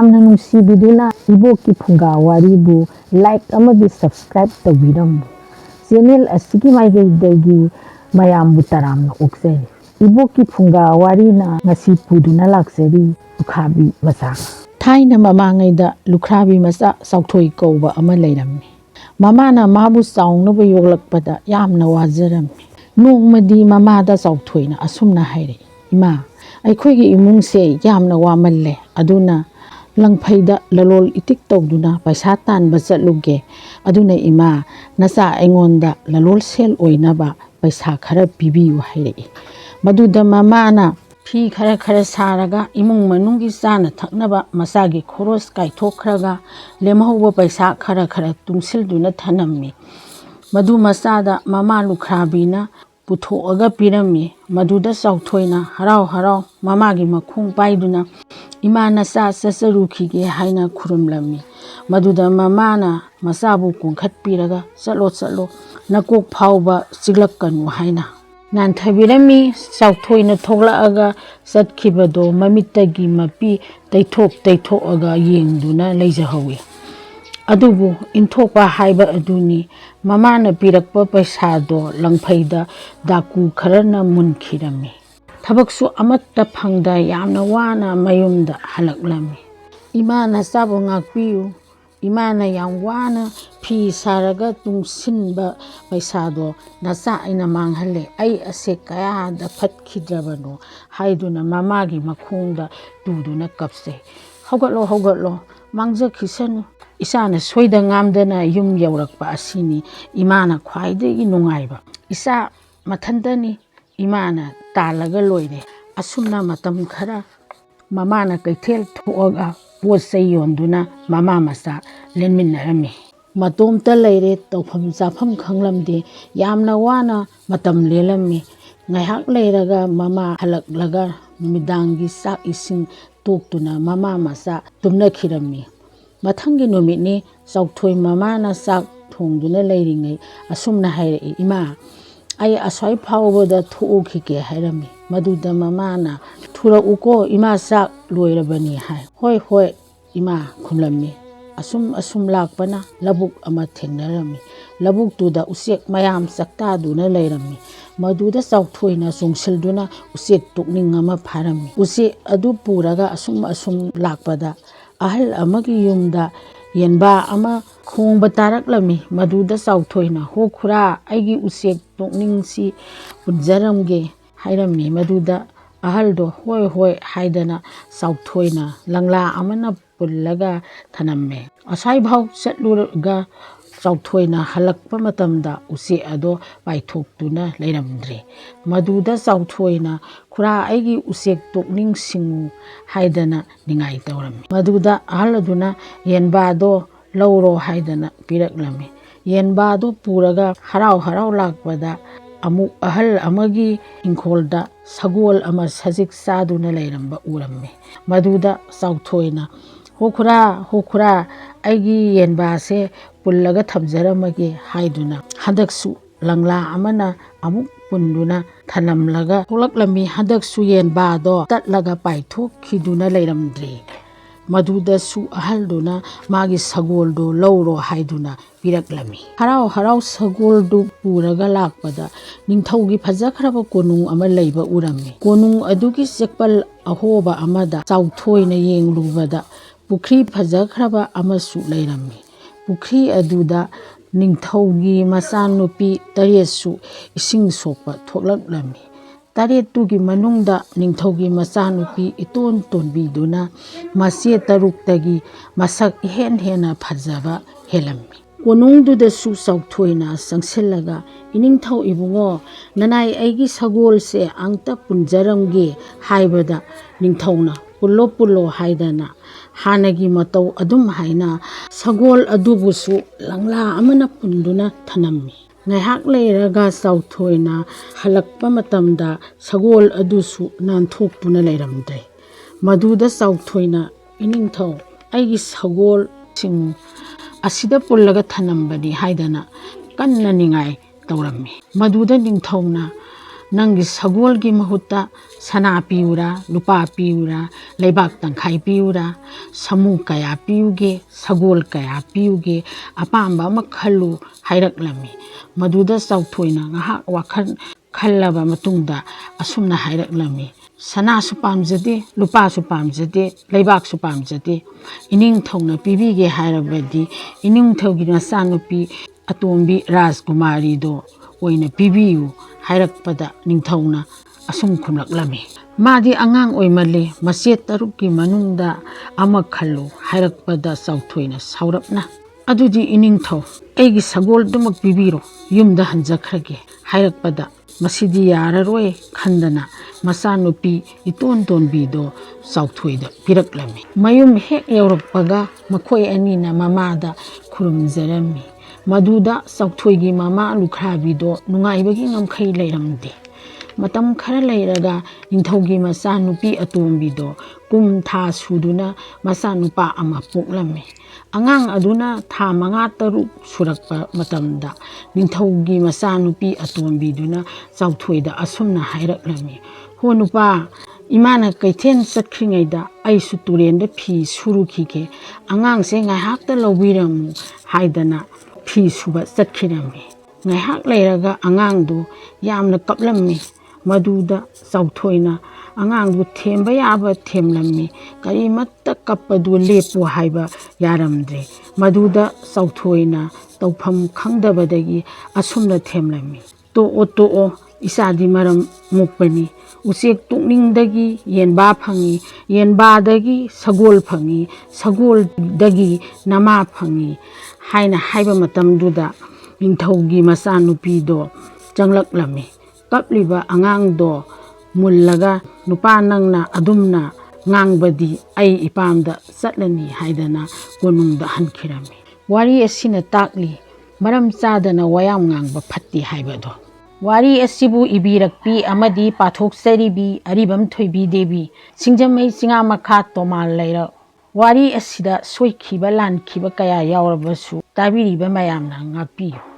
ꯌꯥꯝꯅ ꯅꯨꯡꯁꯤꯕꯤꯗꯨꯅ ꯏꯕꯣꯛꯀꯤ ꯐꯨꯡꯒꯥ ꯋꯥꯔꯤꯕꯨ ꯂꯥꯏꯛ ꯑꯃꯗꯤ ꯁꯕꯁꯀ꯭ꯔꯥꯏꯕ ꯇꯧꯕꯤꯔꯝꯃꯨ ꯆꯦꯅꯦꯜ ꯑꯁꯤꯒꯤ ꯃꯥꯏꯀꯩꯗꯒꯤ ꯃꯌꯥꯝꯕꯨ ꯇꯔꯥꯝꯅ ꯑꯣꯛꯆꯔꯤ इबोकी फुंगा वारीना ngasi puduna laksari लुख्राबी मचा थाइना ममांगैदा लुख्राबी मचा साउथोई कौबा अमा लैरम्मी ममाना माबु साउनबो योगलकपदा यामना वाजरम्मी नोंमदी ममादा साउथोइना असुमना हाइरे इमा अैखोइगी इमुंगसे यामना वामल्ले अदुना लंगफैदा ललोल इतिक तौदुना पैसा तानबा चलुगे अदुना इमा नचा अैंगोंदा ललोल सेल ओइनाबा पैसा खरा पिबियु हाइरे मदुदा ममाना फी खरा खरा सारगा इमुंग मनुंगी चाना थकनबा मसागी खोरोस काइथोखरगा लेमहौबा पैसा खरा खरा तुंगसिलदुना थनम्मी मदु मसादा ममा लुख्राबीना पुथोअगा पिरम्मी मदुदा साउथोइना हराव हराव ममागी मखोंग पाइदुना इमा नचा चचरुखिगे हाइना खुरुमलम्मी मदुदा ममाना मसाबु कोंखटपिरगा चलो चलो नकोक फाउबा चिगलक्कनु हाइना नानथबिरम्मी साउथोइना थोगलाअगा चटखिबदो ममित्तगी मपी तैथोअगा येंगदुना लैजहौवे अदुबु इंथोपा हाइबा अदुनी ममाना पिरक्पा पैसादो लंगफैदा दाकु खरना मुनखिरम्मी थबकसु अमत्ता फंगदा यामना वाना मयुमदा हलक्लम्मी इमा नचाबु ngakpiyu इमाना याम वाना फी सारगा तुंगसिनबा पैसादो नचा आइना मांगहले ऐ असे कयादा फटखिद्रबनो हाइदुना ममागी मखोंदा तुदुना कपसे हौगलो मांगजखिसनु इसाना सोइदा ngamdana युम यौरकपा असिनी इमाना ख्वाइदगी नुंगाइबा इसा मथंदनी इमाना तालगा लोइरे असुमना मतम खरा ममाना कैथेल थोअगा पोचै योंदुना ममा मचा लेनमिन्नरमी मतोमता लैरे तौफम चाफम खंगलमदे यामना वाना मतम लेलम्मी ngaiहak लैरगा ममा हलकलगा नुमिदांगी चाक इसिंग तोक्तुना ममा मचा तुमनखिरम्मी मथंगी नुमितनी चौथोई ममाना चाक थोंदुना लैरिङै असुमना हाइरे इमा ऐ असवाइ फाउबदा थोखिगे हाइरम्मी मदुदा ममाना थुरउको इमा चाक लोइरबनी हाइ होय इमा खुमलम्मी असुम लाकपना लबुक अमा थेंगनरम्मी लबुक तुदा उसेक मयाम चक्तादुना लैरम्मी मदुदा चौथोइना चोंगसिलदुना उसेक तोकनिंग अमा फारम्मी उसे अदु पुरगा असुम लाकपदा अहल अमगी युमदा येनबा अमा खोंबा तारकलम्मी मदुदा चौथोइना हो खुरा आइगी उसेक तोकनिंगसी पुजरमगे हाइरम्मी मदुदा अहलदो होय हाइदना चौथोइना लंगला अमना पुल्लगा थनम्मे असai भाव चटलुरगा चौथोइना हलक्पा मतमदा उसे अदो पाइथोक्तुना लैरमद्रे मदुदा चौथोइना खुरा आइगी उसेक तोकनिंग सिंगु हाइदना निंगाइ तौरम्मी मदुदा अहलदुना येनबादो लौरो हाइदना पिरक्लम्मी येनबादो पुरगा हराव लाकपदा अमुक अहल अमगी इंखोलदा सगोल अमा सजिक सादुना लैरम्बा उरम्मी मदुदा चौथोइना होखुरा आइगी येनबासे पुल्लगा थमजरमगे हाइदुना हदकसु लंगला अमना अमुक पुंदुना थनमलगा थोलक्लम्मी हदकसु येनबादो तटलगा पाइथोखिदुना लैरमद्रे मदुदसु अहलदुना मागी सगोलदो लौरो हाइदुना पिरक्लम्मी हराव सगोलदु पुरगा लाकपदा निंथौगी फजखरबा कोनुंग अमा लैबा उरम्मी कोनुंग अदुगी सेकपल अहोबा अमदा चौथोइना येंगलुबदा पुखरी फजखरबा अमसु लैरम्मी पुखरी अदुदा निंथौगी मचानुपी तरेसु इसिंग सोकपा थोलक्लम्मी तरेतुगी मनुंगदा निंथौगी मचानुपी इतोन तोनबीदुना मचे तरुक्तगी मसक हेन फजबा हेलम्मी कोनुंगदुदसु चौथोइना संगसिलगा इनिंथौ इबुंगो ननाई आइगी सगोलसे अंगता पुंजरमगे हाइबदा निंथौना पुल्लो हाइदना हानगी मतौ अदुम हाइना सगोल अदुबुसु लंगला अमना पुंदुना थनम्मी ngaiहak लैरगा चौथोइना हलक्पा मतमदा सगोल अदुसु नानथोक्तुना लैरमद्रे मदुदा चौथोइना इनिंथौ आइगी सगोल सिंग असिदा पुल्लगा थनम्बनी हाइदना कन्ना निंगाइ तौरम्मी मदुदा निंथौना ꯅꯪꯒꯤ ꯁꯒꯣꯜꯒꯤ ꯃꯍꯨꯠꯇ ꯁꯅꯥ ꯄꯤꯌꯨꯔꯥ ꯂꯨꯄꯥ ꯄꯤꯌꯨꯔꯥ ꯂꯩꯕꯥꯛ ꯇꯪꯈꯥꯏ ꯄꯤꯌꯨꯔꯥ ꯁꯃꯨ ꯀꯌꯥ ꯄꯤꯌꯨꯒꯦ ꯁꯒꯣꯜ ꯀꯌꯥ ꯄꯤꯌꯨꯒꯦ ꯑꯄꯥꯝꯕ ꯑꯃ ꯈꯜꯂꯨ ꯍꯥꯏꯔꯛꯂꯝꯃꯤ ꯃꯗꯨꯗ ꯆꯥꯎꯊꯣꯏꯅ ꯉꯥꯏꯍꯥꯛ ꯋꯥꯈꯜ ꯈꯜꯂꯕ ꯃꯇꯨꯡꯗ ꯑꯁꯨꯝꯅ ꯍꯥꯏꯔꯛꯂꯝꯃꯤ ꯁꯅꯥꯁꯨ ꯄꯥꯝꯖꯗꯦ ꯂꯨꯄꯥꯁꯨ ꯄꯥꯝꯖꯗꯦ ꯂꯩꯕꯥꯛꯁꯨ ꯄꯥꯝꯖꯗꯦ ꯏꯅꯤꯡꯊꯧꯅ ꯄꯤꯕꯤꯒꯦ ꯍꯥꯏꯔꯕꯗꯤ ꯏꯅꯤꯡꯊꯧꯒꯤ ꯃꯆꯥꯅꯨꯄꯤ ꯑꯇꯣꯝꯕꯤ ꯔꯥꯖꯀꯨꯃꯥꯔꯤꯗꯣ ꯑꯣꯏꯅ ꯄꯤꯕꯤꯌꯨ ꯍꯥꯏꯔꯛꯄꯗ ꯅꯤꯡꯊꯧꯅ ꯑꯁꯨꯝ ꯈꯨꯝꯂꯛꯂꯝꯃꯤ ꯃꯥꯗꯤ ꯑꯉꯥꯡ ꯑꯣꯏꯃꯜꯂꯤ ꯃꯆꯦꯠ 6ꯀꯤ ꯃꯅꯨꯡꯗ ꯑꯃ ꯈꯜꯂꯨ ꯍꯥꯏꯔꯛꯄꯗ ꯆꯥꯎꯊꯣꯏꯅ ꯁꯥꯎꯔꯞꯅ ꯑꯗꯨꯗꯤ ꯏꯅꯤꯡꯊꯧ ꯑꯩꯒꯤ ꯁꯒꯣꯜꯗꯨꯃꯛ ꯄꯤꯕꯤꯔꯣ ꯌꯨꯝꯗ ꯍꯟꯖꯈ꯭ꯔꯒꯦ ꯍꯥꯏꯔꯛꯄꯗ ꯃꯁꯤꯗꯤ ꯌꯥꯔꯔꯣꯏ ꯈꯟꯗꯅ ꯃꯆꯥꯅꯨꯄꯤ ꯏꯇꯣꯟ ꯇꯣꯟꯕꯤꯗꯣ ꯆꯥꯎꯊꯣꯏꯗ ꯄꯤꯔꯛꯂꯝꯃꯤ ꯃꯌꯨꯝ ꯍꯦꯛ ꯌꯧꯔꯛꯄꯒ ꯃꯈꯣꯏ ꯑꯅꯤꯅ ꯃꯃꯥꯗ ꯈꯨꯔꯨꯝꯖꯔꯝꯃꯤ ꯃꯗꯨꯗ ꯆꯥꯎꯊꯣꯏꯒꯤ ꯃꯃꯥ ꯂꯨꯈ꯭ꯔꯥꯕꯤꯗꯣ ꯅꯨꯡꯉꯥꯏꯕꯒꯤ ꯉꯝꯈꯩ ꯂꯩꯔꯝꯗꯦ ꯃꯇꯝ ꯈꯔ ꯂꯩꯔꯒ ꯅꯤꯡꯊꯧꯒꯤ ꯃꯆꯥꯅꯨꯄꯤ ꯑꯇꯣꯝꯕꯤꯗꯣ ꯀꯨꯝ ꯊꯥ ꯁꯨꯗꯨꯅ ꯃꯆꯥꯅꯨꯄꯥ ꯑꯃ ꯄꯣꯛꯂꯝꯃꯤ ꯑꯉꯥꯡ ꯑꯗꯨꯅ ꯊꯥ 5-6 ꯁꯨꯔꯛꯄ ꯃꯇꯝꯗ ꯅꯤꯡꯊꯧꯒꯤ ꯃꯆꯥꯅꯨꯄꯤ ꯑꯇꯣꯝꯕꯤꯗꯨꯅ ꯆꯥꯎꯊꯣꯏꯗ ꯑꯁꯨꯝꯅ ꯍꯥꯏꯔꯛꯂꯝꯃꯤ ꯍꯣ ꯅꯨꯄꯥ ꯏꯃꯥꯅ ꯀꯩꯊꯦꯜ ꯆꯠꯈ꯭ꯔꯤꯉꯩꯗ ꯑꯩꯁꯨ ꯇꯨꯔꯦꯟꯗ ꯐꯤ ꯁꯨꯔꯨꯈꯤꯒꯦ ꯑꯉꯥꯡꯁꯦ ꯉꯥꯏꯍꯥꯛꯇ ꯂꯧꯕꯤꯔꯝꯃꯨ ꯍꯥꯏꯗꯅ ꯐꯤ ꯁꯨꯕ ꯆꯠꯈꯤꯔꯝꯃꯤ ꯉꯥꯏꯍꯥꯛ ꯂꯩꯔꯒ ꯑꯉꯥꯡꯗꯨ ꯌꯥꯝꯅ ꯀꯞꯂꯝꯃꯤ ꯃꯗꯨꯗ ꯆꯥꯎꯊꯣꯏꯅ ꯑꯉꯥꯡꯗꯨ ꯊꯦꯝꯕ ꯌꯥꯕ ꯊꯦꯝꯂꯝꯃꯤ ꯀꯔꯤꯃꯠꯇ ꯀꯞꯄꯗꯨ ꯂꯦꯞꯄꯨ ꯍꯥꯏꯕ ꯌꯥꯔꯝꯗ꯭ꯔꯦ ꯃꯗꯨꯗ ꯆꯥꯎꯊꯣꯏꯅ ꯇꯧꯐꯝ ꯈꯪꯗꯕꯗꯒꯤ ꯑꯁꯨꯝꯅ ꯊꯦꯝꯂꯝꯃꯤ ꯇꯣꯛꯑꯣ ꯏꯆꯥꯗꯤ ꯃꯔꯝ ꯃꯣꯛꯄꯅꯤ ꯎꯆꯦꯛ ꯇꯣꯛꯅꯤꯡꯗꯒꯤ ꯌꯦꯟꯕꯥ ꯐꯪꯏ ꯌꯦꯟꯕꯥꯗꯒꯤ ꯁꯒꯣꯜ ꯐꯪꯏ ꯁꯒꯣꯜꯗꯒꯤ ꯅꯃꯥ ꯐꯪꯏ ꯍꯥꯏꯅ ꯍꯥꯏꯕ ꯃꯇꯝꯗꯨꯗ ꯅꯤꯡꯊꯧꯒꯤ ꯃꯆꯥꯅꯨꯄꯤꯗꯣ ꯆꯪꯂꯛꯂꯝꯃꯤ ꯀꯞꯂꯤꯕ ꯑꯉꯥꯡꯗꯣ ꯃꯨꯜꯂꯒ ꯅꯨꯄꯥ ꯅꯪꯅ ꯑꯗꯨꯝꯅ ꯉꯥꯡꯕꯗꯤ ꯑꯩ ꯏꯄꯥꯝꯗ ꯆꯠꯂꯅꯤ ꯍꯥꯏꯗꯅ ꯀꯣꯅꯨꯡꯗ ꯍꯟꯈꯤꯔꯝꯃꯤ ꯋꯥꯔꯤ ꯑꯁꯤꯅ ꯇꯥꯛꯂꯤ ꯃꯔꯝ ꯆꯥꯗꯅ ꯋꯥꯌꯥꯝ ꯉꯥꯡꯕ ꯐꯠꯇꯦ ꯍꯥꯏꯕꯗꯣ ꯋꯥꯔꯤ ꯑꯁꯤꯕꯨ ꯏꯕꯤꯔꯛꯄꯤ ꯑꯃꯗꯤ ꯄꯥꯊꯣꯛꯆꯔꯤꯕꯤ ꯑꯔꯤꯕꯝ ꯊꯣꯏꯕꯤ ꯗꯦꯕꯤ ꯁꯤꯡꯖꯃꯩ ꯆꯤꯉꯥꯃꯈꯥ ꯇꯣꯃꯥꯜ ꯂꯩꯔꯛ ꯋꯥꯔꯤ ꯑꯁꯤꯗ ꯁꯣꯏꯈꯤꯕ ꯂꯥꯟꯈꯤꯕ ꯀꯌꯥ ꯌꯥꯎꯔꯕꯁꯨ ꯇꯥꯕꯤꯔꯤꯕ ꯃꯌꯥꯝꯅ ꯉꯥꯛꯄꯤꯌꯨ